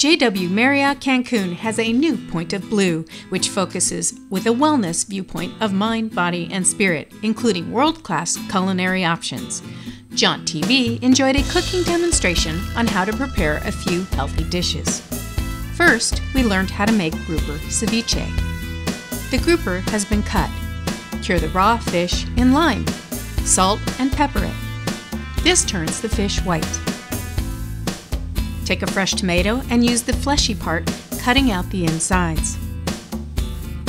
JW Marriott Cancun has a new point of blue, which focuses with a wellness viewpoint of mind, body, and spirit, including world-class culinary options. JauntTV enjoyed a cooking demonstration on how to prepare a few healthy dishes. First, we learned how to make Grouper Ceviche. The grouper has been cut. Cure the raw fish in lime. Salt and pepper it. This turns the fish white. Take a fresh tomato and use the fleshy part, cutting out the insides.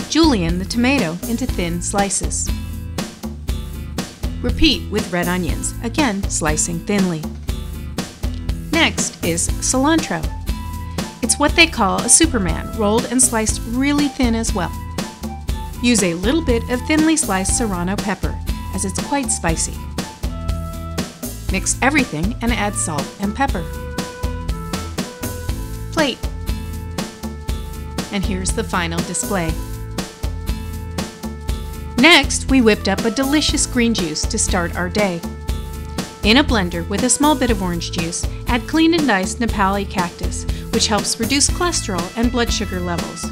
Julienne the tomato into thin slices. Repeat with red onions, again slicing thinly. Next is cilantro. It's what they call a Superman, rolled and sliced really thin as well. Use a little bit of thinly sliced serrano pepper, as it's quite spicy. Mix everything and add salt and pepper. Plate. And here's the final display. Next, we whipped up a delicious green juice to start our day. In a blender with a small bit of orange juice, add cleaned and diced Nopales Cactus, which helps reduce cholesterol and blood sugar levels,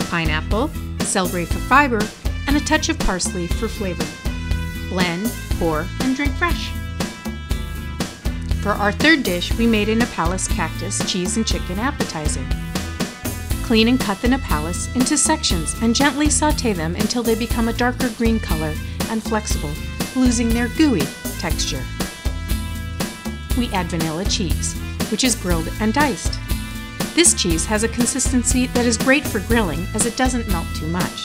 pineapple, celery for fiber, and a touch of parsley for flavor. Blend, pour, and drink fresh. For our third dish, we made a Nopales Cactus cheese and chicken appetizer. Clean and cut the Nopales into sections and gently sauté them until they become a darker green color and flexible, losing their gooey texture. We add vanilla cheese, which is grilled and diced. This cheese has a consistency that is great for grilling as it doesn't melt too much.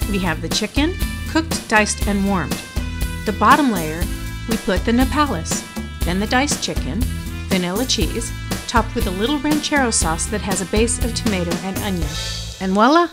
We have the chicken, cooked, diced, and warmed. The bottom layer, we put the Nopales, then the diced chicken, vanilla cheese, topped with a little ranchero sauce that has a base of tomato and onion. And voila!